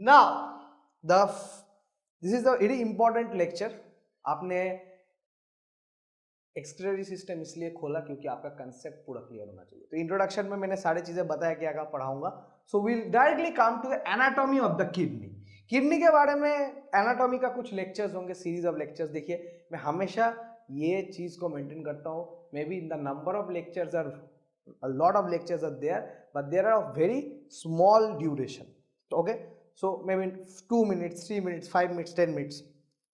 Now this is the very important lecture. आपने excretory system इसलिए खोला क्योंकि आपका कंसेप्ट पूरा क्लियर होना चाहिए। तो इंट्रोडक्शन में मैंने सारी चीजें बताया क्या क्या पढ़ाऊंगा। So will directly come to the anatomy of the kidney. Kidney के बारे में एनाटॉमी का कुछ लेक्चर्स होंगे, सीरीज ऑफ लेक्चर्स। देखिए मैं हमेशा ये चीज को मेंटेन करता हूँ, maybe the number of lectures are a lot of lectures are there, but there are of very small duration. Okay, so maybe 2 minutes, 3 minutes, 5 minutes, 10 minutes.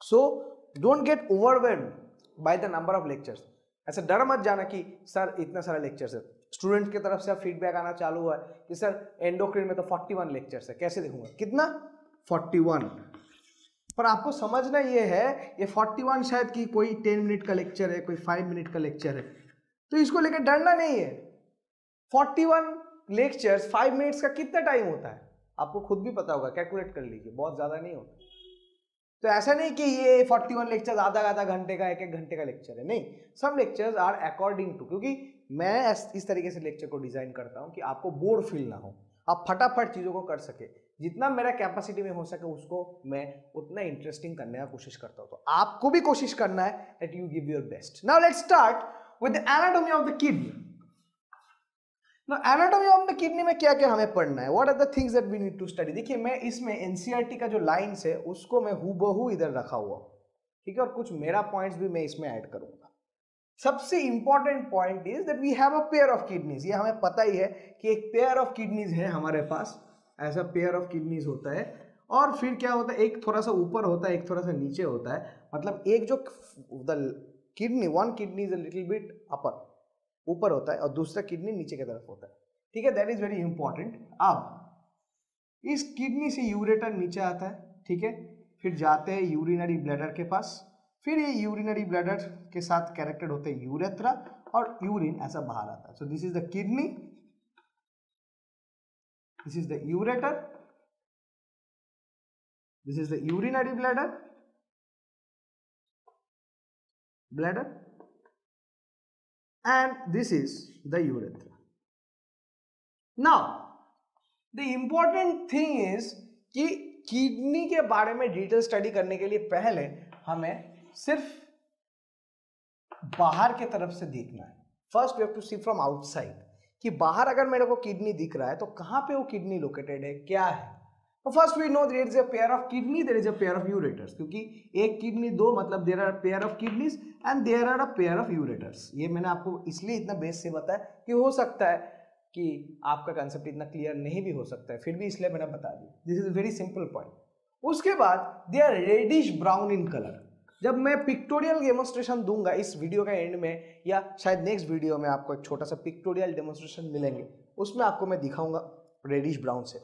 So don't get overwhelmed by the number of lectures. ऐसा डर मत जाना कि sir इतना सारा lectures है। Student की तरफ से फीडबैक आना चालू हुआ है कि सर एंडोक्रिन में तो 41 लेक्चर्स है, कैसे देखूंगा? कितना? 41। पर आपको समझना ये है, ये 41 शायद कि कोई 10 मिनट का लेक्चर है, कोई 5 मिनट का लेक्चर है, तो इसको लेकर डरना नहीं है। 41 लेक्चर्स 5 मिनट्स का कितना टाइम होता है आपको खुद भी पता होगा, कैलकुलेट कर लीजिए, बहुत ज्यादा नहीं होता। तो ऐसा नहीं कि ये 41 लेक्चर्स आधा घंटे का, 1 घंटे का लेक्चर है, नहीं। सम लेक्चर्स आर अकॉर्डिंग टू, क्योंकि मैं इस तरीके से लेक्चर को डिजाइन करता हूं कि आपको बोर फील ना हो, आप फटाफट चीजों को कर सके। जितना मेरा कैपेसिटी में हो सके उसको मैं उतना इंटरेस्टिंग करने का कोशिश करता हूं। तो आपको भी कोशिश करना है that you give your best. Now let's start with the anatomy of the kidney. Now, anatomy of the kidney में क्या क्या हमें पढ़ना है? What are the things that we need to study? देखिए मैं इसमें NCERT का जो लाइन्स है उसको मैं हूबहू इधर रखा हुआ हूँ, ठीक है, और कुछ मेरा पॉइंट्स भी मैं इसमें ऐड करूंगा। सबसे important point is that we have a pair of kidneys. ये हमें पता ही है कि एक पेयर ऑफ किडनीज है हमारे पास, ऐसा पेयर ऑफ किडनीज होता है। और फिर क्या होता है, एक थोड़ा सा ऊपर होता है, एक थोड़ा सा नीचे होता है। मतलब एक जो kidney, one kidney is a little bit upper, ऊपर होता है, और दूसरा किडनी नीचे की तरफ होता है, ठीक है। That is very important. अब इस किडनी से यूरेटर नीचे आता है, ठीक है, फिर जाते हैं यूरिनरी ब्लैडर के पास, फिर ये यूरिनरी ब्लैडर के साथ कनेक्टेड होते हैं यूरेथ्रा, और यूरिन ऐसा बाहर आता है। So this is the kidney, this is the ureter, this is the urinary bladder and this is the urethra. Now the important thing is कि किडनी के बारे में डिटेल स्टडी करने के लिए पहले हमें सिर्फ बाहर के तरफ से देखना है। First we have to see from outside कि बाहर अगर मेरे को किडनी दिख रहा है तो कहां पे वो किडनी लोकेटेड है, क्या है। तो first we know there is a pair of kidney, there is a pair of ureters, क्योंकि एक किडनी दो, मतलब there are pair of kidneys and there are a pair of ureters. ये मैंने आपको इसलिए इतना बेस से बताया कि हो सकता है कि आपका कंसेप्ट इतना क्लियर नहीं भी हो सकता है, फिर भी इसलिए मैंने बता दिया। This is very simple point. उसके बाद they are reddish brown in colour. जब मैं पिक्टोरियल डेमोन्स्ट्रेशन दूंगा इस वीडियो का एंड में, या शायद नेक्स्ट वीडियो में आपको एक छोटा सा पिक्टोरियल डेमोन्स्ट्रेशन मिलेंगे, उसमें आपको मैं दिखाऊंगा रेडिश ब्राउन से।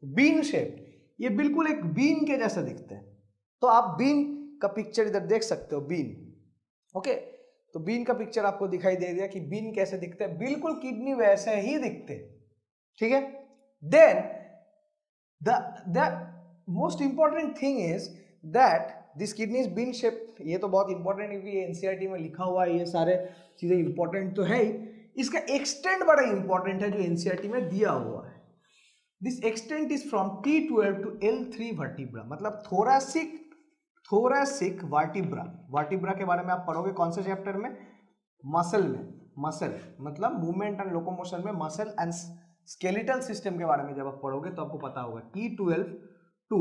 बीन शेप, ये बिल्कुल एक बीन के जैसा दिखते हैं। तो आप बीन का पिक्चर इधर देख सकते हो, बीन, ओके। तो बीन का पिक्चर आपको दिखाई दे दिया कि बीन कैसे दिखते हैं, बिल्कुल किडनी वैसे ही दिखते हैं, ठीक है। Then the most important thing is that this kidney is bean shape. ये तो बहुत इंपॉर्टेंट है क्योंकि एनसीईआरटी में लिखा हुआ है, ये सारे चीजें इंपॉर्टेंट तो है ही। इसका एक्सटेंट बड़ा इंपॉर्टेंट है जो एनसीईआरटी में दिया हुआ है। This extent is from T12 to L3 vertebra, मतलब थोरैसिक वर्टिब्रा। वर्टिब्रा के बारे में आप पढ़ोगे कौन से चैप्टर में? मसल में। मसल मतलब मूवमेंट एंड लोकोमोशन में मसल एंड स्केलेटल सिस्टम के बारे में जब आप पढ़ोगे तो आपको पता होगा T12 to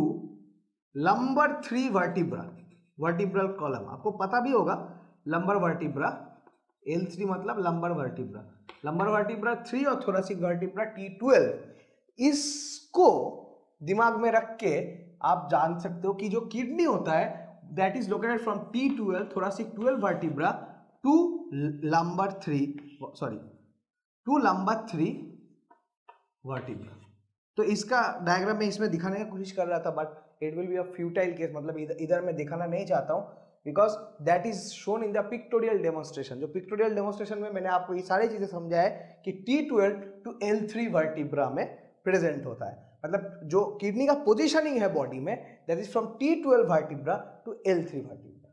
lumbar 3 vertebra, vertebral column आपको पता भी होगा। लंबर वर्टिब्रा, L3 मतलब लंबर वर्टिब्रा, लंबर वर्टिब्रा 3 और थोरैसिक वर्टिब्रा T12। इसको दिमाग में रख के आप जान सकते हो कि जो किडनी होता है that is located from T12 thoracic 12 vertebra to lumbar 3 vertebra. तो इसका डायग्राम में इसमें दिखाने की कोशिश कर रहा था, but it will be a futile case, मतलब इधर मैं दिखाना नहीं चाहता हूं because that is shown in the pictorial demonstration. जो पिक्टोरियल डेमोन्स्ट्रेशन में मैंने आपको ये सारी चीजें समझाया है कि T12 टू L3 वर्टिब्रा में प्रेजेंट होता है, मतलब जो किडनी का पोजीशनिंग है बॉडी में that is from T12 vertebra to L3 vertebra.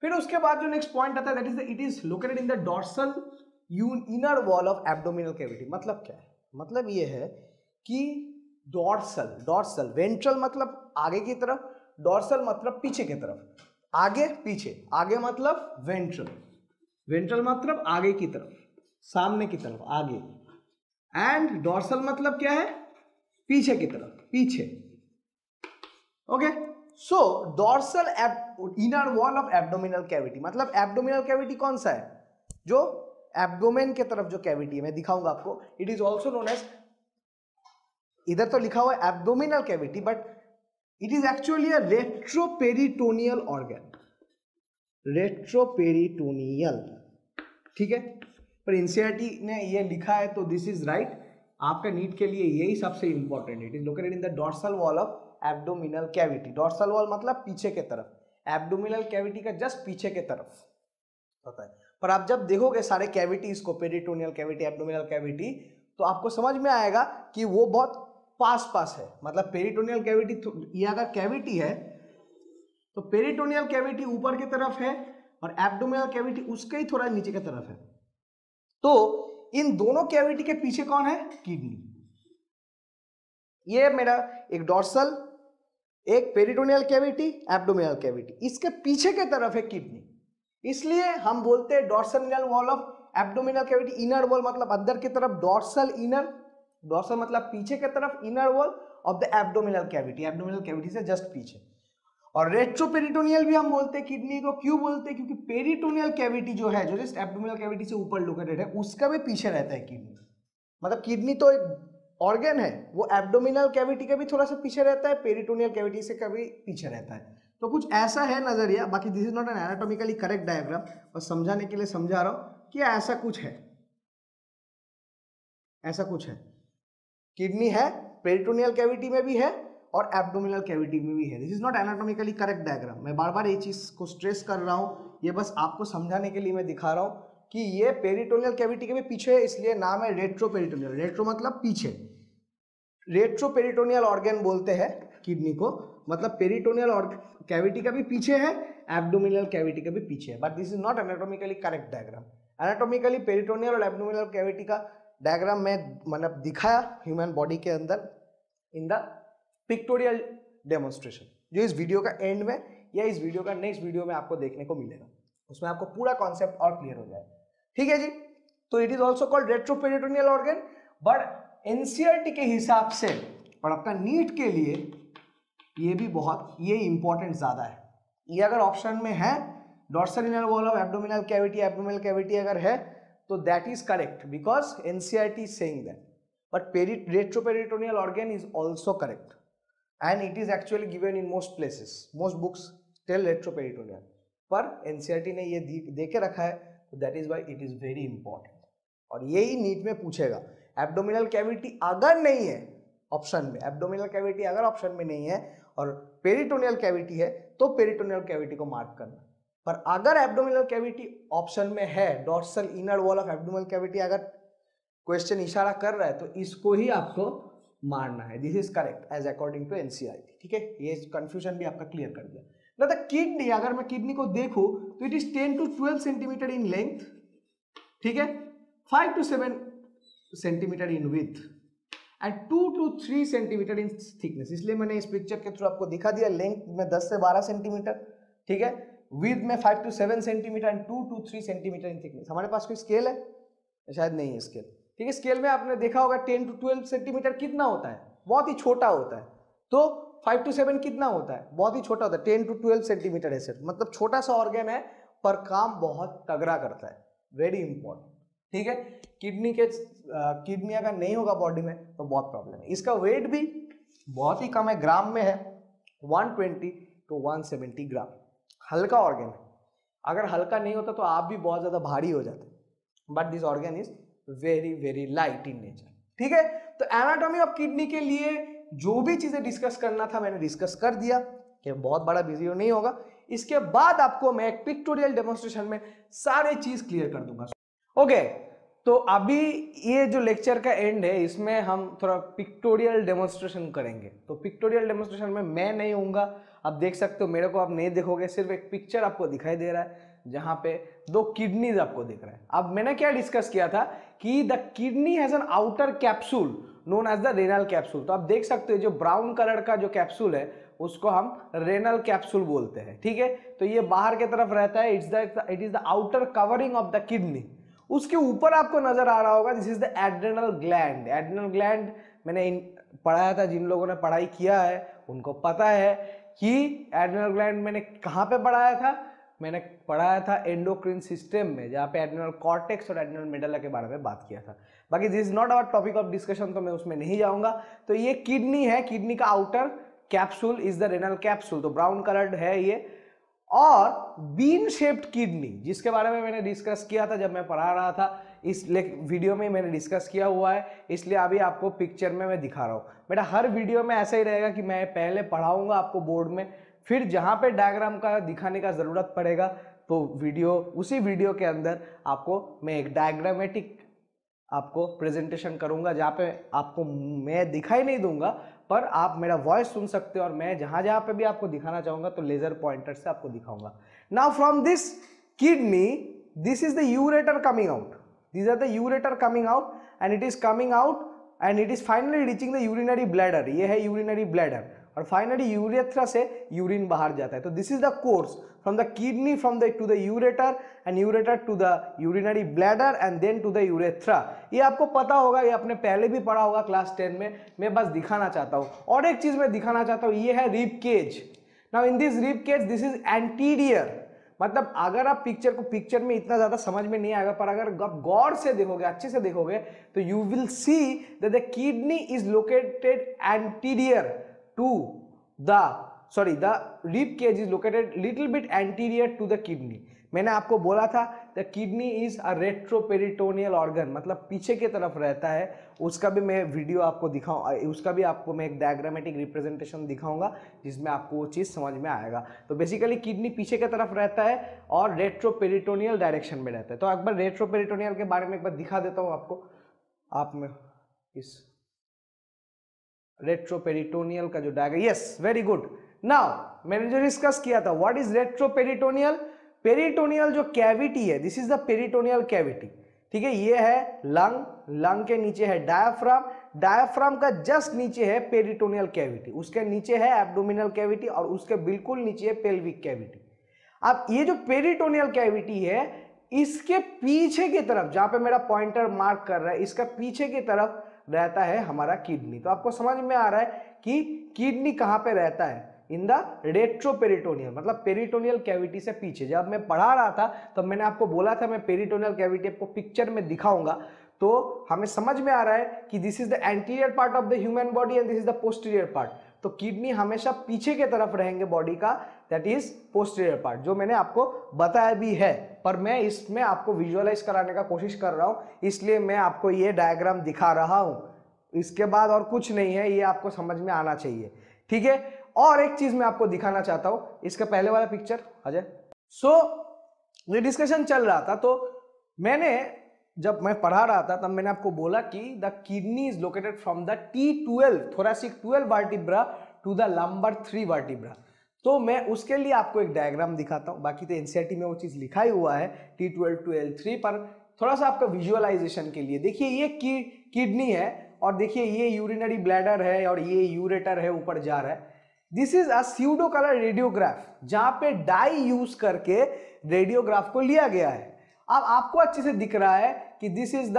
फिर उसके बाद जो नेक्स्ट पॉइंट आता है that is it is located in the dorsal inner wall of abdominal cavity. मतलब क्या है? मतलब ये है कि डॉर्सल, डॉर्सल, वेंट्रल मतलब आगे की तरफ, डॉर्सल मतलब पीछे की तरफ, आगे पीछे, आगे मतलब वेंट्रल, वेंट्रल मतलब आगे की तरफ, सामने की तरफ, आगे, एंड डॉर्सल मतलब क्या है, पीछे की तरफ, पीछे। Okay, so dorsal inner wall of abdominal cavity, मतलब एब्डोमिनल कैविटी कौन सा है, जो एब्डोमेन की तरफ जो कैविटी है, मैं दिखाऊंगा आपको, it is also known as, इधर तो लिखा हुआ है abdominal cavity, but it is actually a retroperitoneal organ, retroperitoneal, ठीक है, पर एनसीईआरटी ने ये लिखा है तो दिस इज राइट, आपका नीट के लिए यही सबसे important, it is located in the dorsal wall of abdominal cavity, dorsal wall मतलब पीछे के तरफ, एब्डोमिनल कैविटी का जस्ट पीछे के तरफ होता है। पर आप जब देखोगे सारे कैविटीज को, पेरिटोनियल कैविटी, एब्डोमिनल कैविटी, तो आपको समझ में आएगा कि वो बहुत पास पास है, मतलब पेरिटोनियल कैविटी, ये अगर कैविटी है तो पेरिटोनियल कैविटी ऊपर की तरफ है और एब्डोमिनल कैविटी उसके ही थोड़ा नीचे की तरफ है, तो इन दोनों कैविटी के पीछे कौन है, किडनी। ये मेरा एक डॉर्सल, एक पेरिटोनियल कैविटी, एब्डोमिनल कैविटी, इसके पीछे के तरफ है किडनी, इसलिए हम बोलते हैं dorsal inner wall of abdominal cavity, inner wall मतलब अंदर की तरफ, डॉर्सल इनर, डॉर्सल मतलब पीछे की तरफ, inner wall of the abdominal cavity, abdominal cavity से जस्ट पीछे। और रेट्रोपेरिटोनियल भी हम बोलते हैं किडनी को, क्यों बोलते हैं, क्योंकि पेरिटोनियल कैविटी जो है, जो जस्ट एब्डोमिनल कैविटी से ऊपर लोकेटेड है, उसका भी पीछे रहता है किडनी, मतलब किडनी तो एक ऑर्गन है, वो एब्डोमिनल कैविटी के भी थोड़ा सा पीछे रहता है, पेरिटोनियल कैविटी से कभी पीछे रहता है, तो कुछ ऐसा है नजरिया। बाकी this is not an anatomically correct diagram, और समझाने के लिए समझा रहा हूं कि ऐसा कुछ है, ऐसा कुछ है, किडनी है, पेरिटोनियल कैविटी में भी है और एब्डोमिनल कैविटी में भी है। This is not anatomically correct diagram, मैं बार बार ये चीज को स्ट्रेस कर रहा हूँ, ये बस आपको समझाने के लिए मैं दिखा रहा हूँ कि ये पेरिटोनियल कैविटी के भी पीछे है, इसलिए नाम है रेट्रोपेरिटोनियल, रेट्रो मतलब पीछे, रेट्रोपेरिटोनियल ऑर्गन बोलते हैं किडनी को, मतलब पेरिटोनियल कैविटी का भी पीछे है, एब्डोमिनल कैविटी का भी पीछे है, but this is not anatomically correct diagram. Anatomically peritoneal और एब्डोमिनल कैविटी का डायग्राम में मतलब दिखाया ह्यूमन बॉडी के अंदर इन द पिक्टोरियल डेमोन्स्ट्रेशन, जो इस वीडियो का एंड में या इस वीडियो का नेक्स्ट वीडियो में आपको देखने को मिलेगा, उसमें आपको पूरा कॉन्सेप्ट और क्लियर हो जाएगा, ठीक है जी। तो it is also called retroperitoneal organ, but NCERT के हिसाब से और आपका नीट के लिए ये भी बहुत, ये इंपॉर्टेंट ज्यादा है, ये अगर ऑप्शन में है dorsal inner wall of abdominal cavity, abdominal cavity अगर है तो that is correct because NCERT is saying that, but retroperitoneal organ is also correct and it is actually given in most places, most books tell retroperitoneal, पर NCERT ने ये दे के रखा है, तो that is why it is very important, और यही NEET में पूछेगा। एब्डोमिनल कैविटी अगर नहीं है ऑप्शन में, एब्डोमिनल कैविटी अगर ऑप्शन में नहीं है और पेरिटोनियल कैविटी है तो पेरिटोनियल कैविटी को मार्क करना, पर अगर एब्डोमिनल कैविटी ऑप्शन में है, dorsal inner wall of abdominal cavity अगर क्वेश्चन इशारा कर रहा है तो इसको ही आपको मारना है, this is correct as according to NCERT, ठीक है, ये कंफ्यूजन भी आपका क्लियर कर दिया ना। द किडनी, अगर मैं किडनी को देखूं तो it is 10 to 12 centimetre in length, ठीक है, 5 to 7 centimetre in width and 2 to 3 centimetre in thickness, इसलिए मैंने इस पिक्चर के थ्रू आपको दिखा दिया, लेंथ में 10 से 12 सेंटीमीटर, ठीक है, विड्थ में 5 to 7 centimetre and 2 to 3 centimetre in thickness. हमारे पास कोई स्केल है? शायद नहीं है स्केल, ठीक है, स्केल में आपने देखा होगा 10 to 12 सेंटीमीटर कितना होता है, बहुत ही छोटा होता है, तो 5 to 7 कितना होता है, बहुत ही छोटा होता है, 10 to 12 सेंटीमीटर ऐसे, मतलब छोटा सा ऑर्गन है पर काम बहुत तगड़ा करता है, वेरी इंपॉर्टेंट, ठीक है। किडनी अगर नहीं होगा बॉडी में तो बहुत प्रॉब्लम है। इसका वेट भी बहुत ही कम है, ग्राम में है 120 to 170 ग्राम, हल्का ऑर्गन है, अगर हल्का नहीं होता तो आप भी बहुत ज्यादा भारी हो जाते, but this organ is very very light in nature, ठीक है। तो एनाटॉमी ऑफ किडनी के लिए जो भी चीजें डिस्कस करना था मैंने डिस्कस कर दिया, कि बहुत बड़ा वीडियो नहीं होगा, इसके बाद आपको मैं एक पिक्टोरियल डेमोन्स्ट्रेशन में सारे चीज क्लियर कर दूंगा। ओके, तो अभी ये जो लेक्चर का एंड है इसमें हम थोड़ा पिक्टोरियल डेमोन्स्ट्रेशन करेंगे, तो पिक्टोरियल डेमोन्स्ट्रेशन में मैं नहीं होऊंगा, आप देख सकते हो मेरे को, आप नहीं देखोगे, सिर्फ एक पिक्चर आपको दिखाई दे रहा है जहां पे 2 किडनीज आपको दिख रहा है। अब मैंने क्या डिस्कस किया था कि the kidney has an outer capsule known as the renal capsule. तो आप देख सकते हो जो ब्राउन कलर का जो कैप्सूल है उसको हम रेनल कैप्सूल बोलते हैं, ठीक है। तो ये बाहर की तरफ रहता है, it is the outer covering of the kidney. उसके ऊपर आपको नजर आ रहा होगा, this is the adrenal gland. Adrenal gland मैंने पढ़ाया था, जिन लोगों ने पढ़ाई किया है उनको पता है कि एड्रेनल ग्लैंड मैंने कहाँ पे पढ़ाया था, मैंने पढ़ाया था एंडोक्रिन सिस्टम में, जहाँ पे एड्रेनल कॉर्टेक्स और एड्रेनल मेडुला के बारे में बात किया था। बाकी this is not our topic of discussion, तो मैं उसमें नहीं जाऊंगा। तो ये किडनी है, किडनी का outer capsule is the renal capsule, तो ब्राउन कलर्ड है ये। और बीन शेप्ड किडनी, जिसके बारे में मैंने डिस्कस किया था जब मैं पढ़ा रहा था, इस वीडियो में मैंने डिस्कस किया हुआ है, इसलिए अभी आपको पिक्चर में मैं दिखा रहा हूँ। बेटा हर वीडियो में ऐसा ही रहेगा कि मैं पहले पढ़ाऊंगा आपको बोर्ड में, फिर जहां पे डायग्राम का दिखाने का जरूरत पड़ेगा तो उसी वीडियो के अंदर आपको मैं एक डायग्रामेटिक आपको प्रेजेंटेशन करूंगा, जहाँ पे आपको मैं दिखाई नहीं दूंगा पर आप मेरा वॉइस सुन सकते हो, और मैं जहां जहां पे भी आपको दिखाना चाहूंगा तो लेजर पॉइंटर से आपको दिखाऊंगा। Now from this kidney, this is the ureter coming out, these are the ureter coming out and it is coming out and it is finally reaching the urinary bladder। ये है urinary bladder और finally urethra से urine बाहर जाता है। तो this is the course from the kidney to the ureter and ureter to the urinary bladder and then to the urethra। ये आपको पता होगा, ये आपने पहले भी पढ़ा होगा क्लास 10 में, मैं बस दिखाना चाहता हूँ। और एक चीज मैं दिखाना चाहता हूँ, ये है rib cage. Now in this rib cage this is anterior, मतलब अगर आप पिक्चर में इतना ज्यादा समझ में नहीं आएगा, पर अगर आप गौर से देखोगे, अच्छे से देखोगे, तो you will see that the kidney is located anterior to the rib cage is located little bit anterior to the kidney. मैंने आपको बोला था the kidney is a retroperitoneal organ, मतलब पीछे की तरफ रहता है। उसका भी मैं वीडियो आपको दिखाऊं, उसका भी आपको मैं एक डायग्रामेटिक रिप्रेजेंटेशन दिखाऊंगा जिसमें आपको वो चीज़ समझ में आएगा। तो बेसिकली किडनी पीछे की तरफ रहता है और रेट्रोपेरिटोनियल डायरेक्शन में रहता है। तो एक बार रेट्रोपेरिटोनियल के बारे में एक बार दिखा देता हूँ आपको। आप में इस रेट्रोपेरिटोनियल का जो diagram, yes very good. Now मैंने जो डिस्कस किया था, व्हाट इज रेट्रोपेरिटोनियल? पेरिटोनियल जो कैविटी है, this is the peritoneal cavity, ठीक है। ये है लंग के नीचे है डायाफ्राम का जस्ट नीचे है पेरिटोनियल कैविटी, उसके नीचे है एब्डोमिनल कैविटी और उसके बिल्कुल नीचे है पेल्विक कैविटी। अब ये जो पेरिटोनियल कैविटी है, इसके पीछे की तरफ, जहां पे मेरा पॉइंटर मार्क कर रहा है, इसका पीछे की तरफ रहता है हमारा किडनी। तो आपको समझ में आ रहा है कि किडनी कहां पे रहता है, इन द रेट्रोपेरिटोनियल, मतलब पेरिटोनियल कैविटी से पीछे। जब मैं पढ़ा रहा था तब मैंने आपको बोला था मैं पेरिटोनियल कैविटी आपको पिक्चर में दिखाऊंगा, तो हमें समझ में आ रहा है कि this is the anterior part of the human body and this is the posterior part. तो किडनी हमेशा पीछे की तरफ रहेंगे बॉडी का, दैट इज पोस्टीरियर पार्ट, जो मैंने आपको बताया भी है, पर मैं इसमें आपको विजुअलाइज कराने का कोशिश कर रहा हूं, इसलिए मैं आपको ये डायग्राम दिखा रहा हूं। इसके बाद और कुछ नहीं है, ये आपको समझ में आना चाहिए, ठीक है। और एक चीज मैं आपको दिखाना चाहता हूं, इसका पहले वाला पिक्चर अजय। ये डिस्कशन चल रहा था, तो मैंने जब मैं पढ़ा रहा था तब मैंने आपको बोला कि the kidney is located from the T12 thoracic 12 vertebra to the lumbar 3 vertebra. तो मैं उसके लिए आपको एक डायग्राम दिखाता हूं, बाकी तो एनसीईआरटी में वो चीज लिखा ही हुआ है T12 टू L3, पर थोड़ा सा आपका विजुअलाइजेशन के लिए देखिए, ये किडनी है और देखिए ये यूरिनरी ब्लैडर है और ये यूरेटर है, ऊपर जा रहा है। This is a pseudo colour radiograph, जहां पे डाई यूज करके रेडियोग्राफ को लिया गया है। अब आपको अच्छे से दिख रहा है कि दिस इज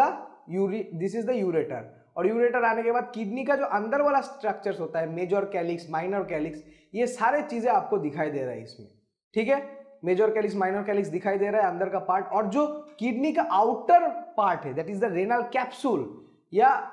द यूरेटर, और यूरेटर आने के बाद किडनी का जो अंदर वाला स्ट्रक्चर्स होता है, मेजर कैलिक्स, माइनर कैलिक्स, ये सारे चीजें आपको दिखाई दे रहा है इसमें, ठीक है। मेजर कैलिक्स, माइनर कैलिक्स दिखाई दे रहा है अंदर का पार्ट, और जो किडनी का आउटर पार्ट है that is the renal capsule, या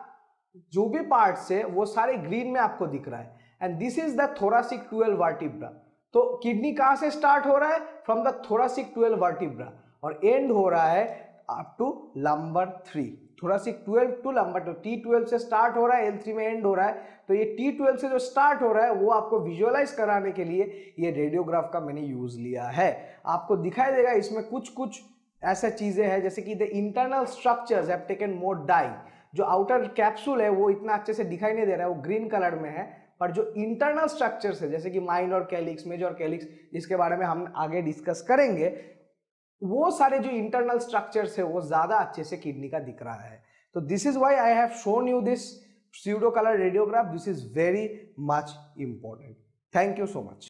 जो भी पार्ट्स है वो सारे ग्रीन में आपको दिख रहा है। And this is the thoracic 12 vertebra. तो किडनी कहां से स्टार्ट हो रहा है? फ्रॉम द थोरैसिक 12 वर्टिब्रा, और एंड हो रहा है up to lumbar 3, thoracic 12 to lumbar 2। T12 से स्टार्ट हो रहा है, L3 में एंड हो रहा है। तो ये T12 से जो स्टार्ट हो रहा है वो आपको विजुअलाइज कराने के लिए ये रेडियोग्राफ का मैंने यूज लिया है। आपको दिखाई देगा इसमें कुछ ऐसा चीजें हैं, जैसे कि the internal structures have taken more dye. जो आउटर कैप्सूल है वो इतना अच्छे से दिखाई नहीं दे रहा है, वो ग्रीन कलर में है, पर जो इंटरनल स्ट्रक्चर्स है जैसे कि माइनर कैलिक्स, मेजर कैलिक्स, जिसके बारे में हम आगे डिस्कस करेंगे, वो सारे जो इंटरनल स्ट्रक्चर्स है वो ज्यादा अच्छे से किडनी का दिख रहा है। तो this is why I have shown you this pseudo color radiograph, this is very much important. Thank you so much.